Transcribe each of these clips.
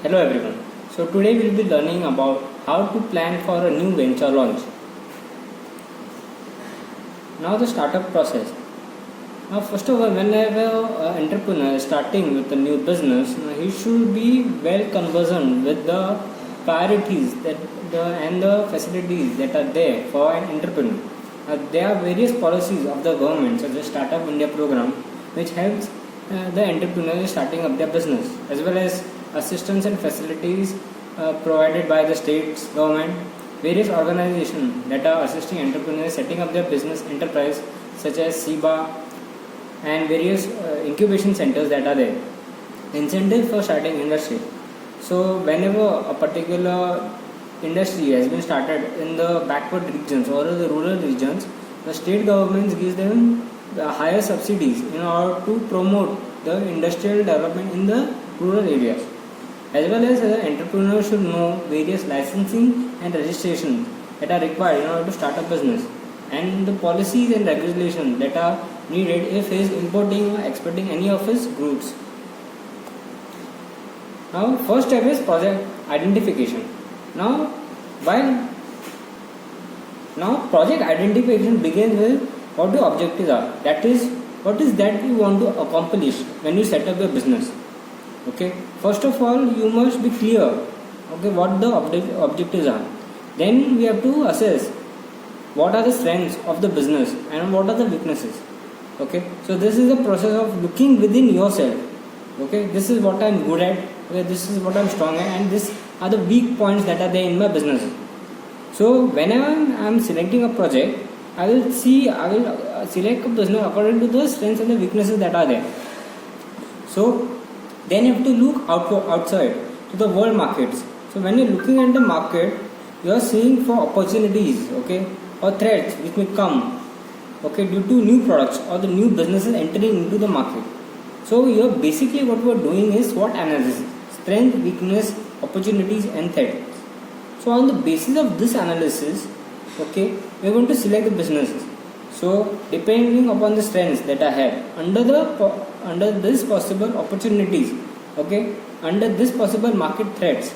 Hello everyone. So today we'll be learning about how to plan for a new venture launch. Now the startup process. Now first of all, whenever an entrepreneur is starting with a new business, he should be well conversant with the priorities and the facilities that are there for an entrepreneur. There are various policies of the government such as Startup India program which helps the entrepreneurs starting up their business, as well as assistance and facilities provided by the states government, various organizations that are assisting entrepreneurs setting up their business enterprise such as SIBA and various incubation centers that are there. Incentive for starting industry. So whenever a particular industry has been started in the backward regions or the rural regions, the state governments gives them the higher subsidies in order to promote the industrial development in the rural areas. As well as entrepreneurs should know various licensing and registration that are required in order to start a business, and the policies and regulations that are needed if he is importing or exporting any of his goods. Now first step is project identification. Now project identification begins with what the objectives are. That is, what is that you want to accomplish when you set up your business. Okay, first of all you must be clear, okay, what the objectives are. Then we have to assess what are the strengths of the business and what are the weaknesses. Okay, so this is the process of looking within yourself. Okay, this is what I am good at, okay, this is what I am strong at, and these are the weak points that are there in my business. So whenever I am selecting a project, I will select a business according to the strengths and the weaknesses that are there. So then you have to look outside to the world markets. So when you're looking at the market, you are seeing for opportunities, okay, or threats which may come, okay, due to new products or the new businesses entering into the market. So here basically what we are doing is SWOT analysis: strength, weakness, opportunities and threats. So on the basis of this analysis, okay, we are going to select the businesses. So depending upon the strengths that I have, under this possible opportunities, okay, under this possible market threats,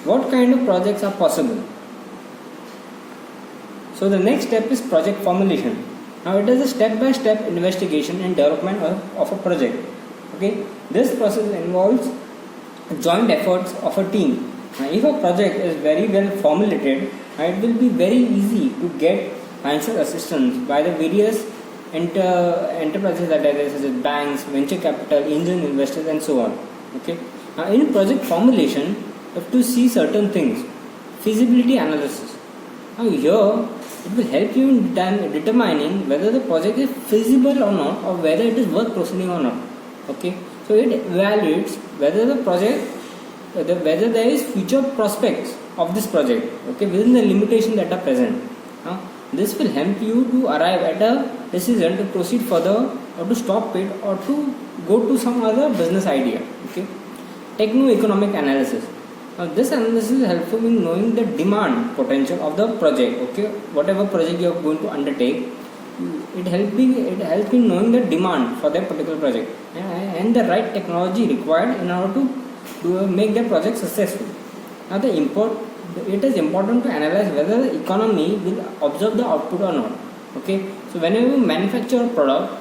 what kind of projects are possible. So the next step is project formulation. Now it is a step-by-step investigation and development of a project. Okay, this process involves joint efforts of a team. Now, if a project is very well formulated, it will be very easy to get financial assistance by the various enterprises that are there, such as banks, venture capital, angel investors and so on. Okay. Now in project formulation, you have to see certain things. Feasibility analysis. Now here it will help you in determining whether the project is feasible or not, or whether it is worth proceeding or not. Okay. So it evaluates whether the project, whether there is future prospects of this project, okay, within the limitations that are present. This will help you to arrive at a decision to proceed further or to stop it or to go to some other business idea. Okay. Techno-economic analysis. Now this analysis is helpful in knowing the demand potential of the project. Okay, whatever project you are going to undertake, it helps in knowing the demand for that particular project and the right technology required in order to make the project successful. Now it is important to analyze whether the economy will absorb the output or not. Okay, so whenever you manufacture a product,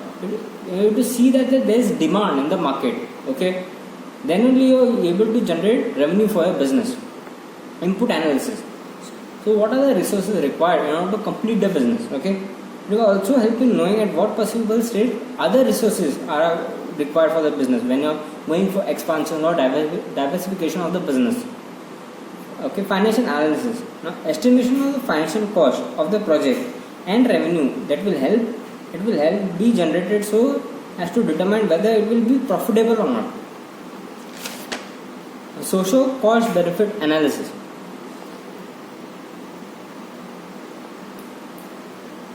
you have to see that there is demand in the market. Okay, then only you are able to generate revenue for your business. Input analysis. So what are the resources required in order to complete the business? Okay, it will also help in knowing at what possible state other resources are required for the business when you are going for expansion or diversification of the business. Okay, financial analysis. Now estimation of the financial cost of the project and revenue that will help be generated so as to determine whether it will be profitable or not. Social cost benefit analysis.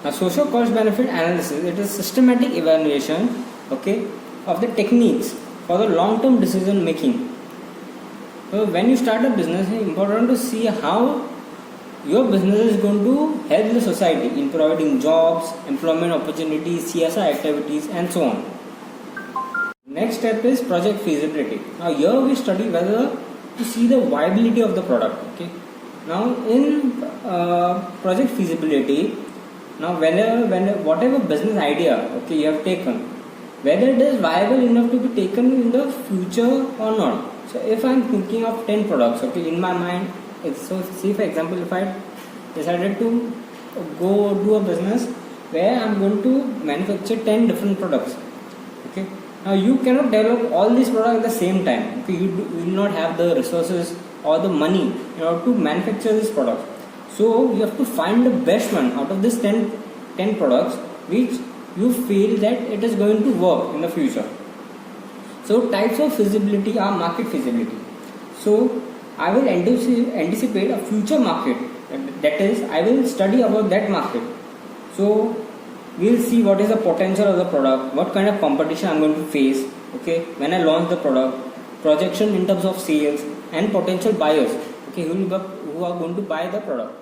Now social cost benefit analysis, it is systematic evaluation, okay, of the techniques for the long term decision making. So when you start a business, it is important to see how your business is going to help the society in providing jobs, employment opportunities, CSR activities and so on. Next step is project feasibility. Now here we study whether to see the viability of the product. Okay. Now in project feasibility, now whatever business idea, okay, you have taken, whether it is viable enough to be taken in the future or not. So if I am thinking of 10 products, okay, in my mind, so see for example, if I decided to go do a business where I am going to manufacture 10 different products. Okay. Now you cannot develop all these products at the same time. Okay. You will not have the resources or the money in order to manufacture this product. So you have to find the best one out of these 10 products which you feel that it is going to work in the future. So types of feasibility are market feasibility. So I will anticipate a future market, that is I will study about that market. So we'll see what is the potential of the product, what kind of competition I'm going to face, okay, when I launch the product, projection in terms of sales and potential buyers, okay, who are going to buy the product.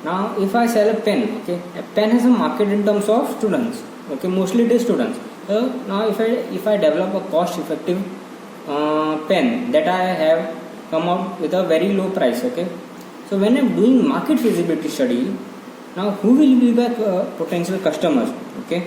Now if I sell a pen, okay, a pen has a market in terms of students, okay, mostly it is students. So now if I develop a cost effective pen that I have come out with a very low price, okay, so when I'm doing market feasibility study, now who will be the potential customers, okay,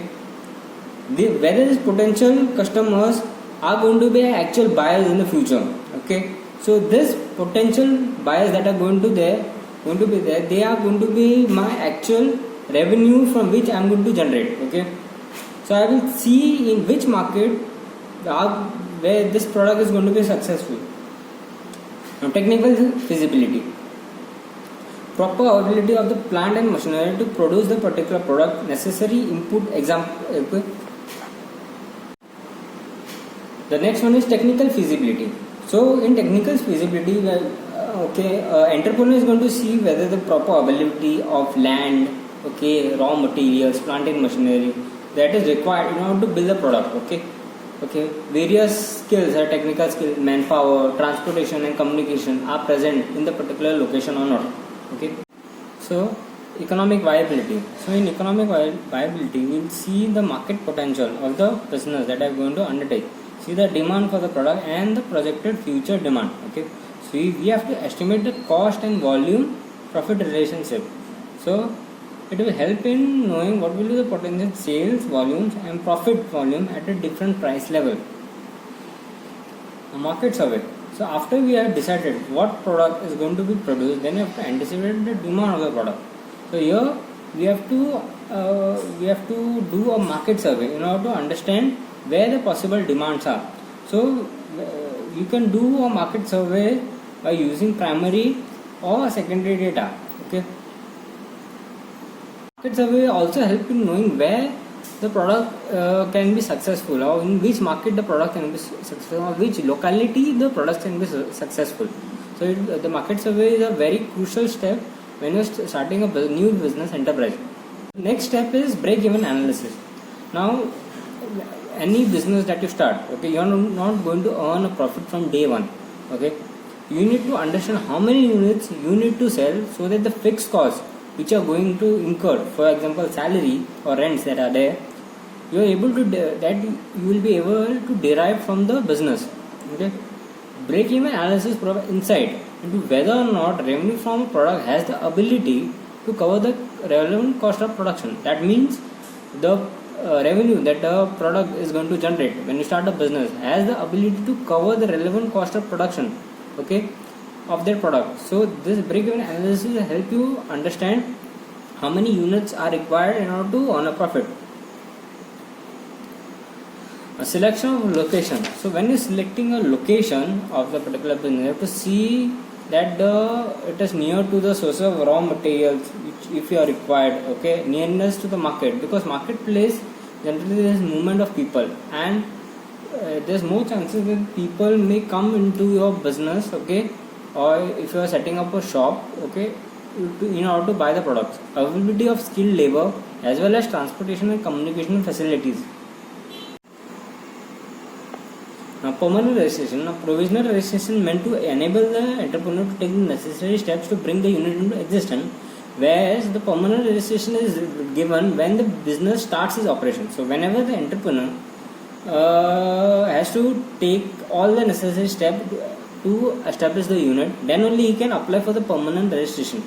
whether these potential customers are going to be actual buyers in the future, okay. So this potential buyers that are going to be there, they are going to be my actual revenue from which I am going to generate, okay. So I will see in which market where this product is going to be successful. Now technical feasibility, proper availability of the plant and machinery to produce the particular product, necessary input, example. The next one is technical feasibility. So in technical feasibility, entrepreneur is going to see whether the proper availability of land, okay, raw materials, plant and machinery that is required in order to build the product, okay. Various skills, technical skills, manpower, transportation and communication are present in the particular location or not, okay. So economic viability. So in economic viability, we will see the market potential of the business that are going to undertake. See the demand for the product and the projected future demand, okay. So we have to estimate the cost and volume profit relationship. So it will help in knowing what will be the potential sales volumes and profit volume at a different price level. A market survey. So after we have decided what product is going to be produced, then we have to anticipate the demand of the product. So here we have to do a market survey in order to understand where the possible demands are. So you can do a market survey by using primary or secondary data, okay. Market survey also help in knowing where the product can be successful, or in which market the product can be successful, or which locality the product can be successful. So the market survey is a very crucial step when you are starting a new business enterprise. Next step is break-even analysis. Now any business that you start, okay, you are not going to earn a profit from day one, okay. You need to understand how many units you need to sell so that the fixed costs which are going to incur, for example salary or rents that are there, you are able to you will be able to derive from the business, okay. Break-even analysis provides insight into whether or not revenue from a product has the ability to cover the relevant cost of production. That means the revenue that the product is going to generate when you start a business has the ability to cover the relevant cost of production, okay, of their product. So this break-even analysis will help you understand how many units are required in order to earn a profit. A selection of location. So when you're selecting a location of the particular business, you have to see that it is near to the source of raw materials which if you are required, okay, nearness to the market, because marketplace generally there is movement of people and there's more chances that people may come into your business, okay, or if you are setting up a shop, okay, in order to buy the products. Availability of skilled labor as well as transportation and communication facilities. Now permanent registration. Now provisional registration meant to enable the entrepreneur to take the necessary steps to bring the unit into existence, whereas the permanent registration is given when the business starts its operation. So whenever the entrepreneur has to take all the necessary steps to establish the unit. Then only he can apply for the permanent registration.